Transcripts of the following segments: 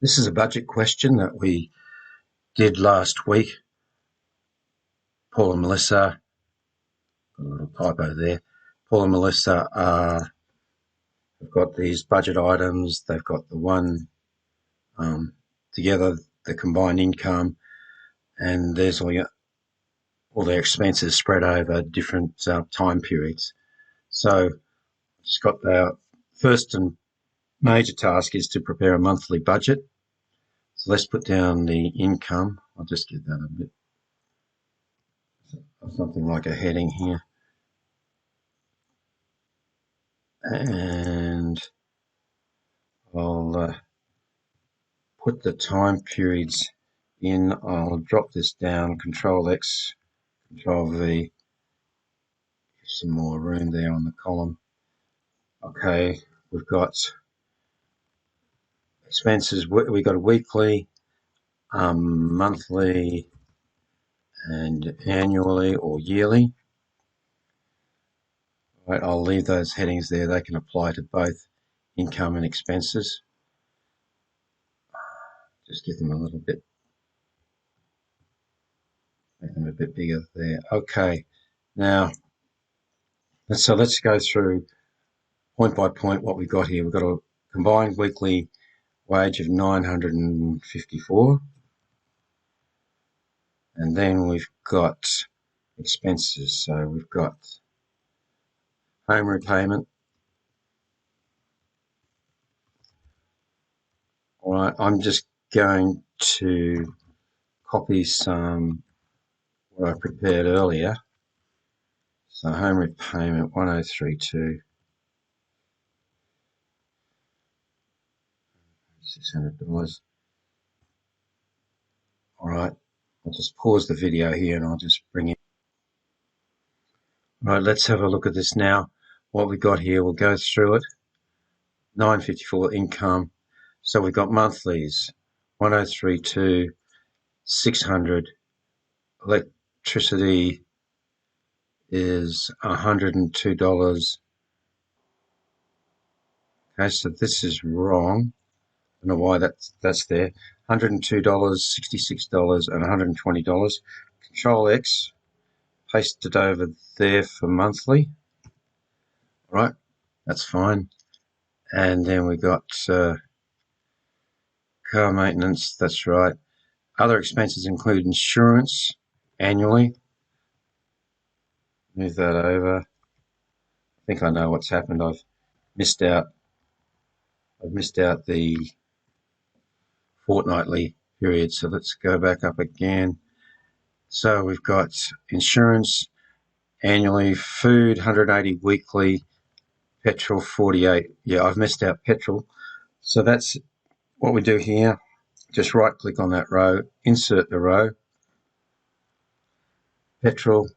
This is a budget question that we did last week. Paul and Melissa, got a little typo there. Paul and Melissa have got these budget items. They've got the one together, the combined income, and there's all their expenses spread over different time periods. So just got our first and major task is to prepare a monthly budget. So let's put down the income. I'll just get that a bit, something like a heading here. And I'll put the time periods in. I'll drop this down, Control X, Control V, give some more room there on the column. Okay, we've got expenses. We've got a weekly, monthly, and annually or yearly. Right, I'll leave those headings there. They can apply to both income and expenses. Just give them a little bit, make them a bit bigger there. Okay, now let's go through point by point what we've got here. We've got a combined weekly wage of $954, and then we've got expenses. So we've got home repayment. All right, I'm just going to copy some what I prepared earlier. So home repayment 1032, $600. All right, I'll just pause the video here and I'll just bring it. All right, let's have a look at this now. What we got here, we'll go through it. 954 income. So we've got monthlies, 1032, 600. Electricity is $102. Okay, so this is wrong. I don't know why that's there. $102, $66, and $120. Control X, paste it over there for monthly. All right, that's fine. And then we got car maintenance, that's right. Other expenses include insurance annually. Move that over. I think I know what's happened. I've missed out the fortnightly period. So let's go back up again. So we've got insurance annually, food 180 weekly, petrol 48. Yeah, I've missed out petrol. So that's what we do here. Just right click on that row, insert the row, petrol,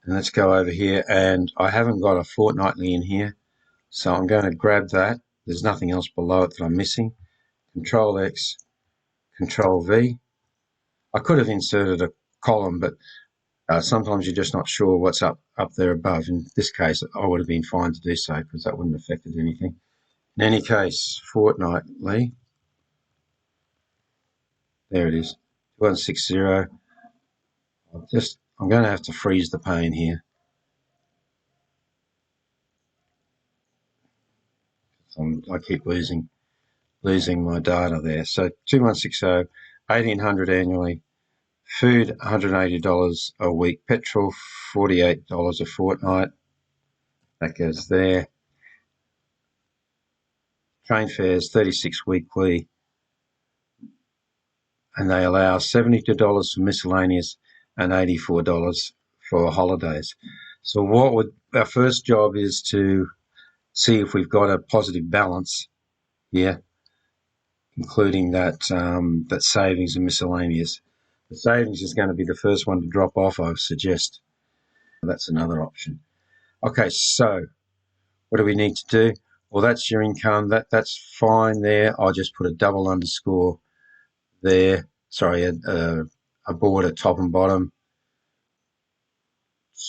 and let's go over here. And I haven't got a fortnightly in here, so I'm going to grab that. There's nothing else below it that I'm missing. Control X, Control V. I could have inserted a column, but sometimes you're just not sure what's up there above. In this case, I would have been fine to do so because that wouldn't have affected anything. In any case, fortnightly, there it is, 160. I'm going to have to freeze the pane here. I keep losing my data there. So 2160, 1800 annually, food $180 a week, petrol $48 a fortnight. That goes there. Train fares 36 weekly, and they allow $72 for miscellaneous and $84 for holidays. So our first job is to see if we've got a positive balance here, including that savings and miscellaneous. The savings is going to be the first one to drop off, I would suggest. That's another option. Okay, so what do we need to do? Well, that's your income. That's fine there. I'll just put a double underscore there. Sorry, a border top and bottom.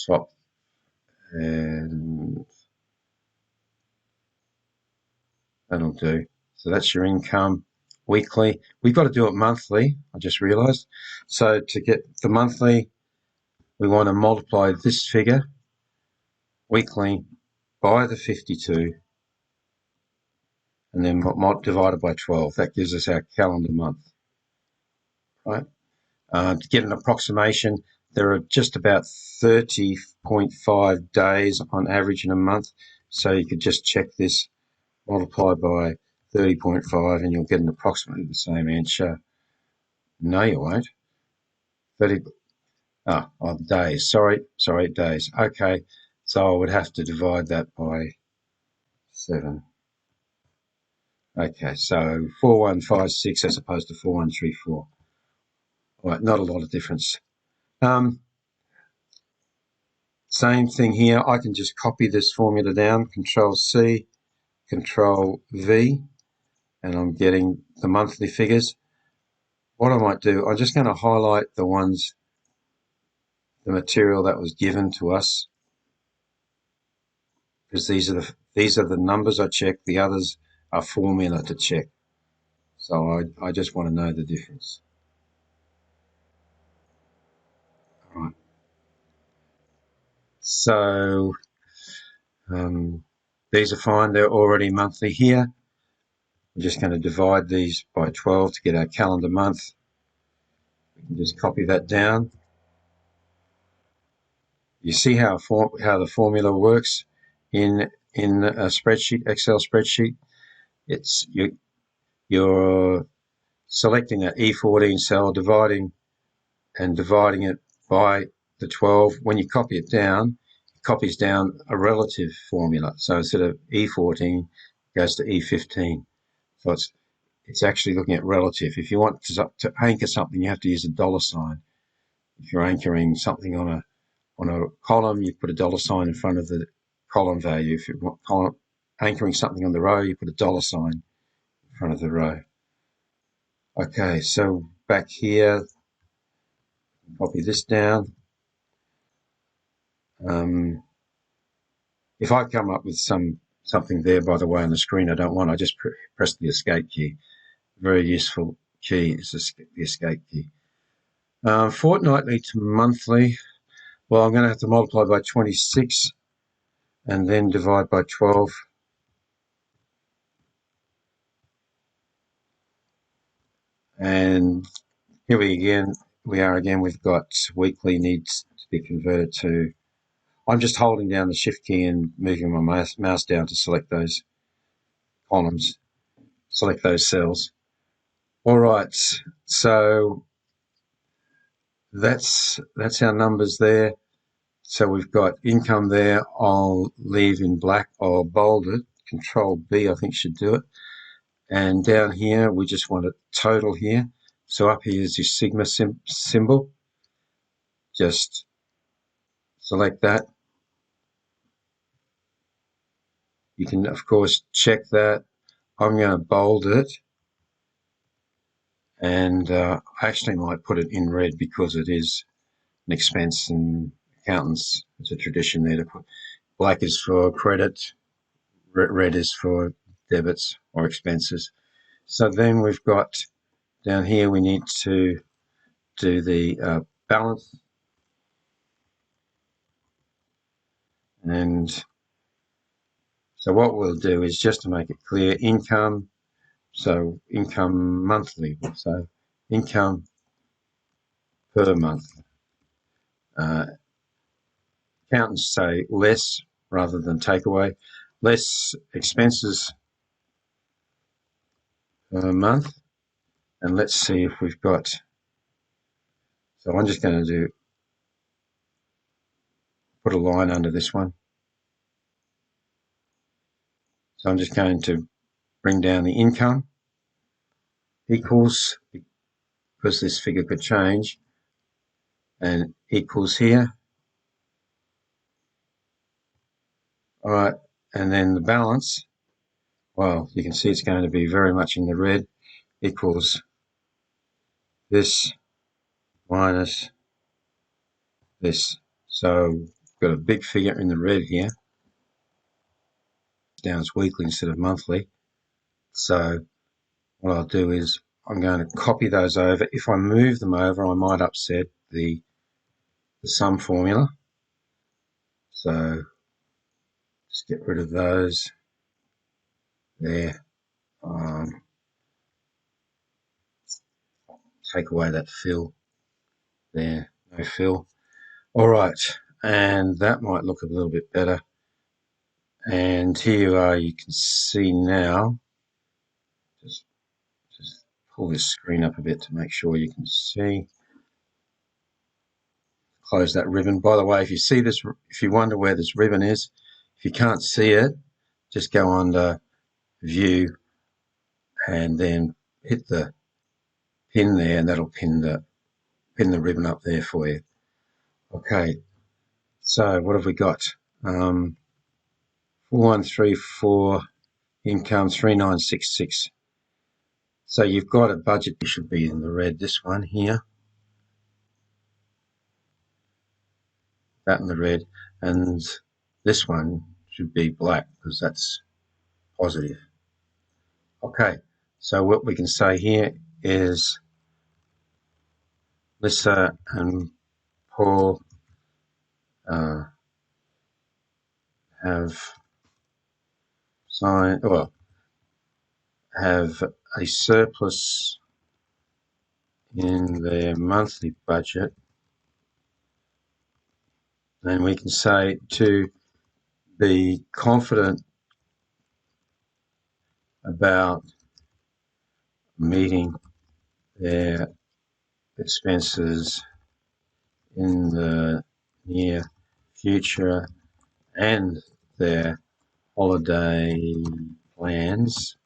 Top and that'll do. So that's your income weekly. We've got to do it monthly, I just realized. So to get the monthly, we want to multiply this figure weekly by the 52 and then divided by 12. That gives us our calendar month, right? To get an approximation, there are just about 30.5 days on average in a month. So you could just check this, multiply by 30.5, and you'll get an approximately the same answer. No, you won't. 30, days. Sorry, days. Okay, so I would have to divide that by 7. Okay, so 4156 as opposed to 4134. All right, not a lot of difference. Same thing here. I can just copy this formula down, Control C, Control V, and I'm getting the monthly figures. What I might do, I'm just going to highlight the ones, the material that was given to us, because these are the numbers I check. The others are formula to check. So I just want to know the difference. All right. So these are fine. They're already monthly here. I'm just going to divide these by 12 to get our calendar month. We can just copy that down. You see how the formula works in a spreadsheet, Excel spreadsheet. It's you're selecting that E14 cell, dividing it by the 12. When you copy it down, it copies down a relative formula. So instead of E14, it goes to E15. So it's actually looking at relative. If you want to anchor something, you have to use a dollar sign. If you're anchoring something on a column, you put a dollar sign in front of the column value. If you want anchoring something on the row, you put a dollar sign in front of the row. Okay, so back here, copy this down. If I come up with something there, by the way, on the screen I don't want, I just press the escape key. Very useful key is the escape key. Fortnightly to monthly, well, I'm going to have to multiply by 26 and then divide by 12. And here we are again. We've got weekly needs to be converted to. I'm just holding down the shift key and moving my mouse down to select those columns, select those cells. All right, so that's our numbers there. So we've got income there. I'll leave in black. I'll bold it. Control B, I think, should do it. And down here, we just want a total here. So up here is your sigma symbol. Just select that. You can, of course, check that. I'm going to bold it. And I actually might put it in red because it is an expense, and accountants, it's a tradition there to put. Black is for credit, red is for debits or expenses. So then we've got down here, we need to do the balance. And so what we'll do is, just to make it clear, income, so income monthly, so income per month. Accountants say less rather than take away. Less expenses per month. And let's see if we've got, so I'm just going to put a line under this one. So I'm just going to bring down the income equals, because this figure could change, and equals here. All right, and then the balance, well, you can see it's going to be very much in the red, equals this minus this. So we've got a big figure in the red here. Down as weekly instead of monthly. So what I'll do is I'm going to copy those over. If I move them over, I might upset the sum formula. So just get rid of those there. Take away that fill there, no fill. All right, and that might look a little bit better. And here you are, you can see now, just pull this screen up a bit to make sure you can see. Close that ribbon. By the way, if you see this, if you wonder where this ribbon is, if you can't see it, just go under View and then hit the pin there, and that'll pin the ribbon up there for you. Okay, so what have we got? 4134 income 3966. So you've got a budget. It should be in the red. This one here, that in the red, and this one should be black because that's positive. Okay, so what we can say here is Lisa and Paul have have a surplus in their monthly budget, and we can say to be confident about meeting their expenses in the near future and their holiday plans,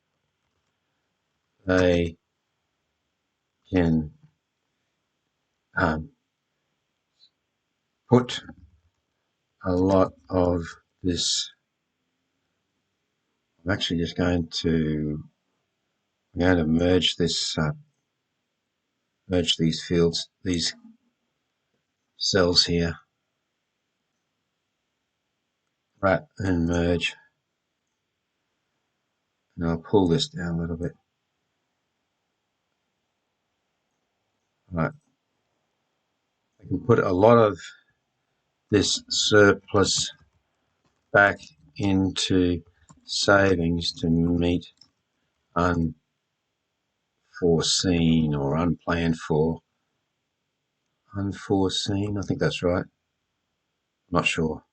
they can put a lot of this. I'm actually just going to merge this, merge these fields, these cells here, right, and merge. And I'll pull this down a little bit. Right. I can put a lot of this surplus back into savings to meet unforeseen or unplanned for. Unforeseen, I think that's right. I'm not sure.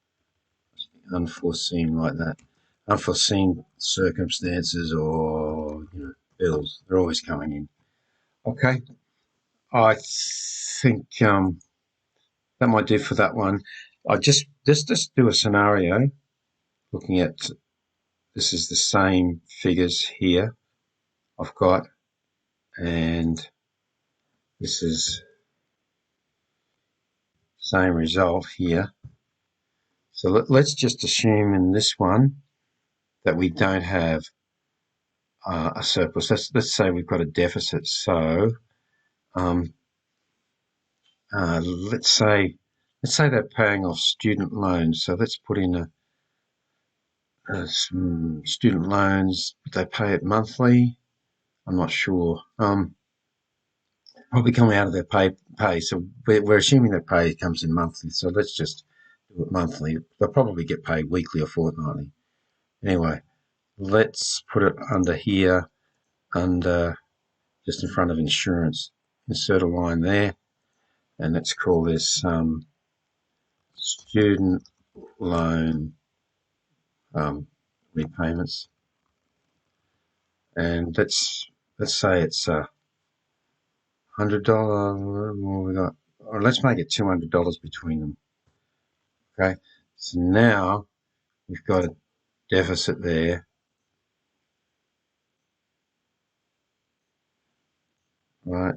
Unforeseen like that. Unforeseen circumstances or bills. They're always coming in. Okay. I think that might do for that one. I just do a scenario looking at, this is the same figures here I've got, and this is same result here. So let's just assume in this one that we don't have a surplus. Let's say we've got a deficit. So let's say they're paying off student loans. So let's put in some student loans. They pay it monthly. I'm not sure. Probably coming out of their pay. So we're assuming their pay comes in monthly. So let's just do it monthly. They'll probably get paid weekly or fortnightly. Anyway, let's put it under here, under just in front of insurance. Insert a line there, and let's call this student loan repayments. And let's say it's $100. What we got? Or let's make it $200 between them. Okay. So now we've got a deficit there. Right.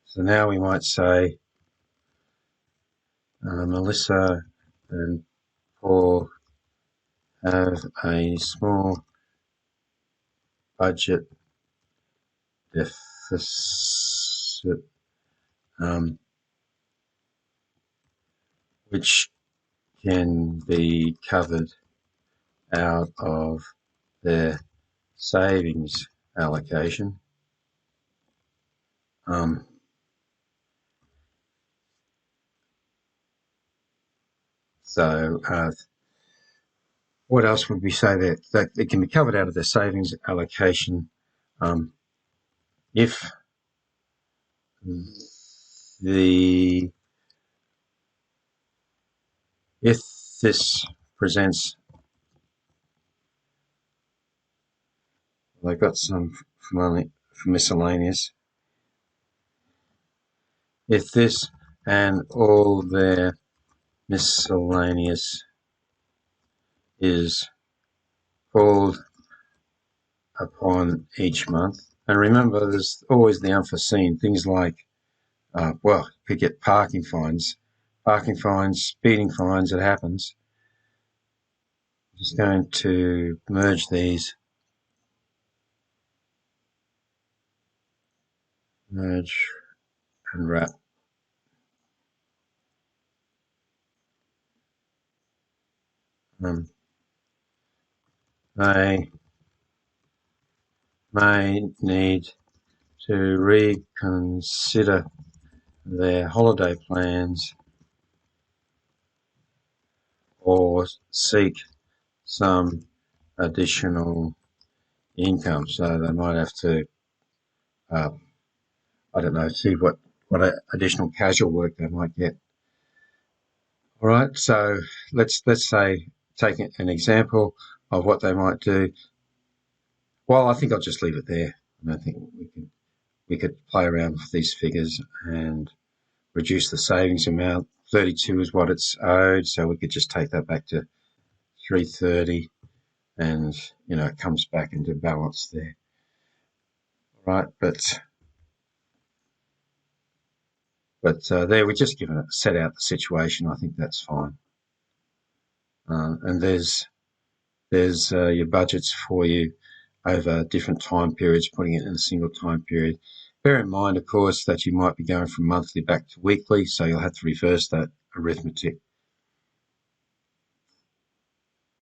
So now we might say Melissa and Paul have a small budget deficit, which can be covered out of their savings allocation. What else would we say that it can be covered out of their savings allocation if this presents, they've got some from miscellaneous. If this and all their miscellaneous is called upon each month, and remember, there's always the unforeseen things like, you could get parking fines, speeding fines. It happens. I'm just going to merge these. Merge and wrap. They may need to reconsider their holiday plans or seek some additional income. So they might have to, see what additional casual work they might get. All right, so let's say, take an example of what they might do. Well, I think I'll just leave it there. I think we could play around with these figures and reduce the savings amount. 32 is what it's owed, so we could just take that back to 330, and it comes back into balance there. All right, but there we're just given it, set out the situation. I think that's fine. And there's your budgets for you over different time periods, putting it in a single time period. Bear in mind, of course, that you might be going from monthly back to weekly, so you'll have to reverse that arithmetic